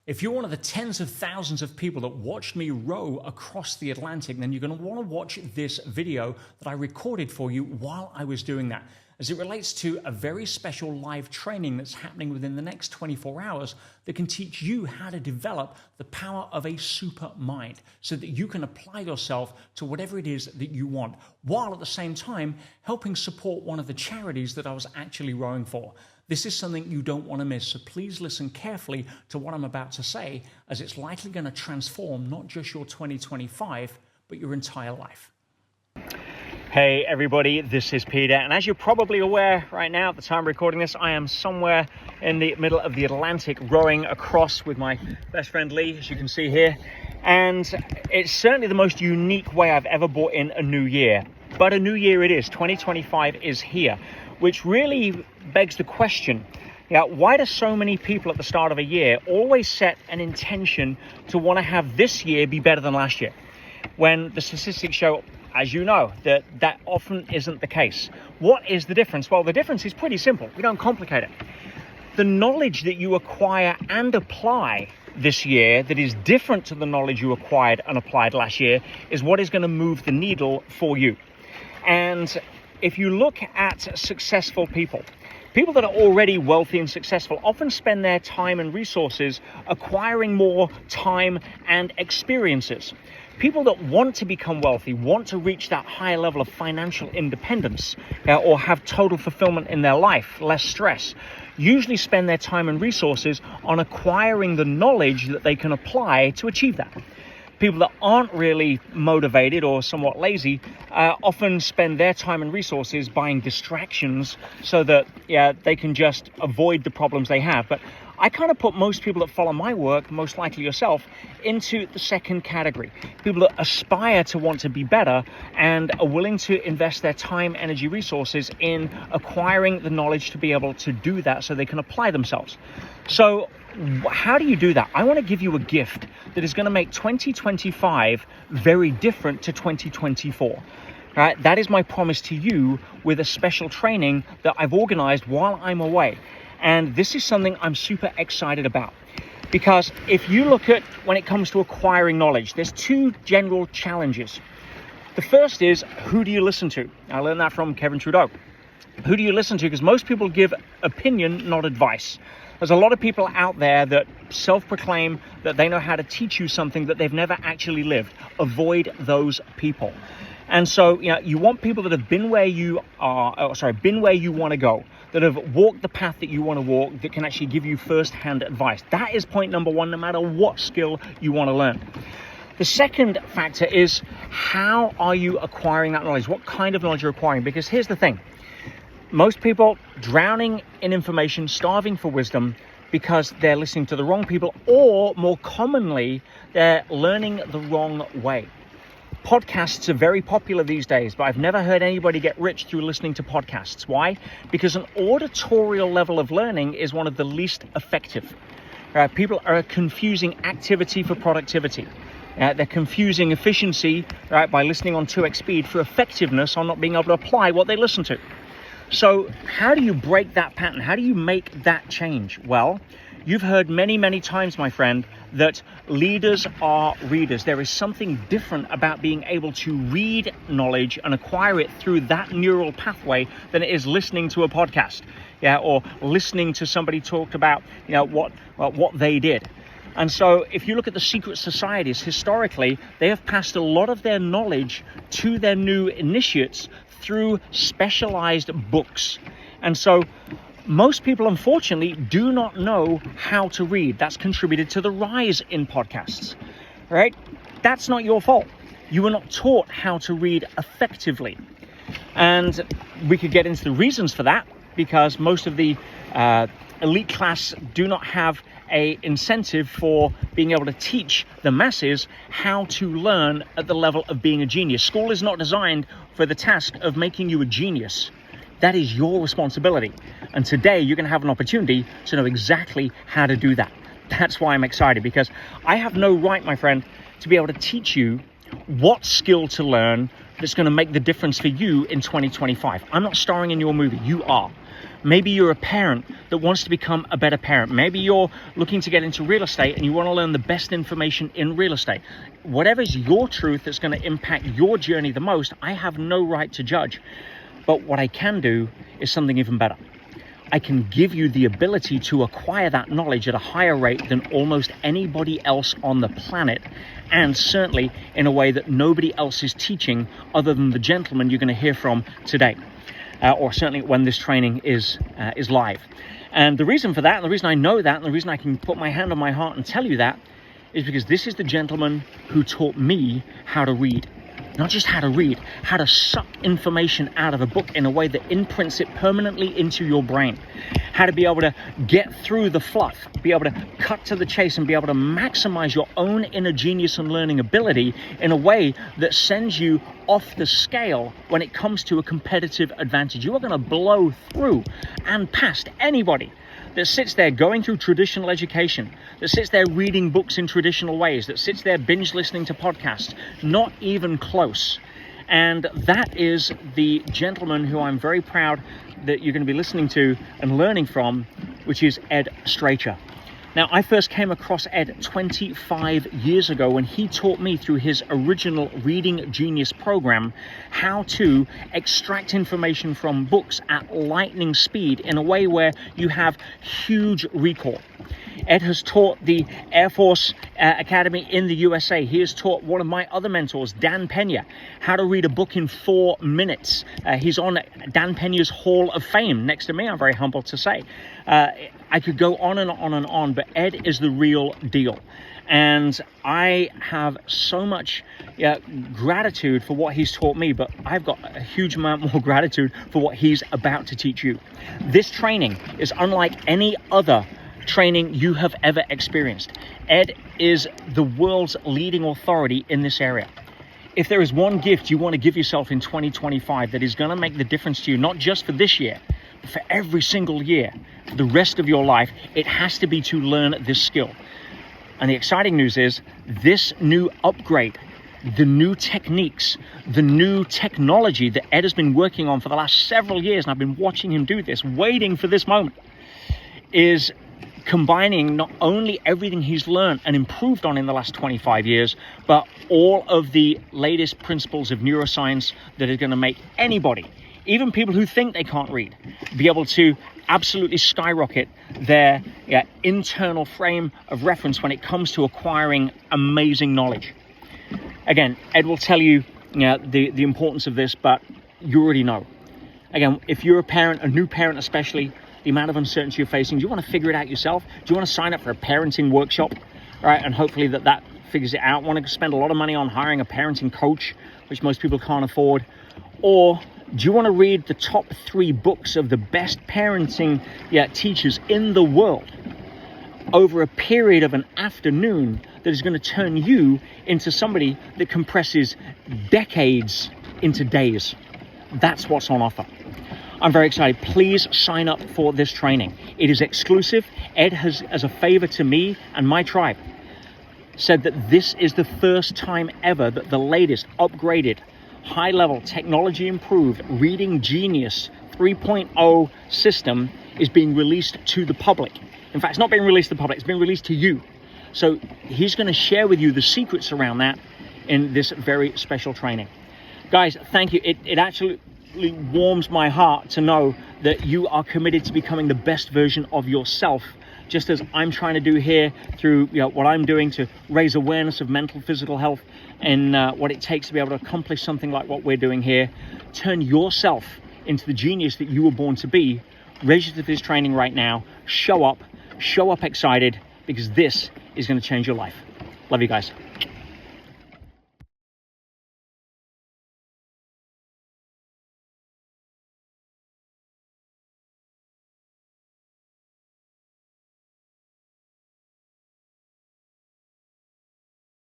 If you're one of the tens of thousands of people that watched me row across the Atlantic, then you're going to want to watch this video that I recorded for you while I was doing that, as it relates to a very special live training that's happening within the next 24 hours that can teach you how to develop the power of a super mind so that you can apply yourself to whatever it is that you want, while at the same time helping support one of the charities that I was actually rowing for. This is something you don't want to miss, so please listen carefully to what I'm about to say, as it's likely going to transform not just your 2025, but your entire life. Hey everybody, this is Peter, and as you're probably aware right now at the time of recording this, I am somewhere in the middle of the Atlantic rowing across with my best friend Lee, as you can see here, and it's certainly the most unique way I've ever brought in a new year. But a new year it is. 2025 is here, which really begs the question, why do so many people at the start of a year always set an intention to want to have this year be better than last year, when the statistics show, as you know, that often isn't the case? What is the difference? Well, the difference is pretty simple. We don't complicate it. The knowledge that you acquire and apply this year that is different to the knowledge you acquired and applied last year is what is going to move the needle for you. And if you look at successful people that are already wealthy and successful often spend their time and resources acquiring more time and experiences. People that want to become wealthy, want to reach that higher level of financial independence or have total fulfillment in their life, less stress, usually spend their time and resources on acquiring the knowledge that they can apply to achieve that. People that aren't really motivated or somewhat lazy often spend their time and resources buying distractions so that they can just avoid the problems they have. But I kind of put most people that follow my work, most likely yourself, into the second category. People that aspire to want to be better and are willing to invest their time, energy, resources in acquiring the knowledge to be able to do that so they can apply themselves. So how do you do that? I want to give you a gift that is going to make 2025 very different to 2024. Right? That is my promise to you with a special training that I've organized while I'm away. And this is something I'm super excited about, because if you look at when it comes to acquiring knowledge, there's two general challenges. The first is, who do you listen to? I learned that from Kevin Trudeau. Who do you listen to? Because most people give opinion, not advice. There's a lot of people out there that self-proclaim that they know how to teach you something that they've never actually lived. Avoid those people. And so, you want people that have been where you are, been where you want to go, that have walked the path that you want to walk, that can actually give you first-hand advice. That is point number one, no matter what skill you want to learn. The second factor is, how are you acquiring that knowledge? What kind of knowledge you're acquiring? Because here's the thing. Most people drowning in information, starving for wisdom, because they're listening to the wrong people, or more commonly, they're learning the wrong way. Podcasts are very popular these days, but I've never heard anybody get rich through listening to podcasts. Why? Because an auditorial level of learning is one of the least effective. People are confusing activity for productivity. They're confusing efficiency, by listening on 2x speed for effectiveness on not being able to apply what they listen to. So how do you break that pattern? How do you make that change? Well, you've heard many, many times, my friend, that leaders are readers. There is something different about being able to read knowledge and acquire it through that neural pathway than it is listening to a podcast, or listening to somebody talk about, what they did. And so if you look at the secret societies, historically, they have passed a lot of their knowledge to their new initiates through specialized books. And so most people, unfortunately, do not know how to read. That's contributed to the rise in podcasts, right? That's not your fault. You were not taught how to read effectively. And we could get into the reasons for that, because most of the elite class do not have a incentive for being able to teach the masses how to learn at the level of being a genius. School is not designed for the task of making you a genius. That is your responsibility. And today you're going to have an opportunity to know exactly how to do that. That's why I'm excited, because I have no right, my friend, to be able to teach you what skill to learn that's going to make the difference for you in 2025. I'm not starring in your movie. You are. Maybe you're a parent that wants to become a better parent. Maybe you're looking to get into real estate and you want to learn the best information in real estate. Whatever's your truth that's going to impact your journey the most, I have no right to judge. But what I can do is something even better. I can give you the ability to acquire that knowledge at a higher rate than almost anybody else on the planet, and certainly in a way that nobody else is teaching other than the gentleman you're going to hear from today, or certainly when this training is live. And the reason for that, and the reason I know that, and the reason I can put my hand on my heart and tell you that, is because this is the gentleman who taught me how to read. Not just how to read, how to suck information out of a book in a way that imprints it permanently into your brain. How to be able to get through the fluff, be able to cut to the chase, and be able to maximize your own inner genius and learning ability in a way that sends you off the scale when it comes to a competitive advantage. You are going to blow through and past anybody that sits there going through traditional education, that sits there reading books in traditional ways, that sits there binge listening to podcasts. Not even close. And that is the gentleman who I'm very proud that you're going to be listening to and learning from, which is Ed Strachar. Now, I first came across Ed 25 years ago when he taught me through his original Reading Genius program how to extract information from books at lightning speed in a way where you have huge recall. Ed has taught the Air Force Academy in the USA. He has taught one of my other mentors, Dan Pena, how to read a book in 4 minutes. He's on Dan Pena's Hall of Fame next to me, I'm very humbled to say. I could go on and on and on, but Ed is the real deal. And I have so much gratitude for what he's taught me, but I've got a huge amount more gratitude for what he's about to teach you. This training is unlike any other training you have ever experienced. Ed is the world's leading authority in this area. If there is one gift you want to give yourself in 2025 that is going to make the difference to you, not just for this year, but for every single year, for the rest of your life, it has to be to learn this skill. And the exciting news is this new upgrade, the new techniques, the new technology that Ed has been working on for the last several years, and I've been watching him do this, waiting for this moment, is combining not only everything he's learned and improved on in the last 25 years, but all of the latest principles of neuroscience that are going to make anybody, even people who think they can't read, be able to absolutely skyrocket their internal frame of reference when it comes to acquiring amazing knowledge. Again, Ed will tell you, the importance of this, but you already know. Again, if you're a parent, a new parent especially, the amount of uncertainty you're facing, do you want to figure it out yourself? Do you want to sign up for a parenting workshop, right? And hopefully that figures it out. Want to spend a lot of money on hiring a parenting coach, which most people can't afford? Or do you want to read the top 3 books of the best parenting teachers in the world over a period of an afternoon that is going to turn you into somebody that compresses decades into days? That's what's on offer. I'm very excited. Please sign up for this training. It is exclusive. Ed has, as a favor to me and my tribe, said that this is the first time ever that the latest upgraded, high-level, technology-improved Reading Genius 3.0 system is being released to the public. In fact, it's not being released to the public, it's being released to you. So he's going to share with you the secrets around that in this very special training. Guys, thank you. It actually warms my heart to know that you are committed to becoming the best version of yourself, just as I'm trying to do here through what I'm doing to raise awareness of mental, physical health and what it takes to be able to accomplish something like what we're doing here. Turn yourself into the genius that you were born to be. Register for this training right now. Show up excited, because this is going to change your life. Love you guys.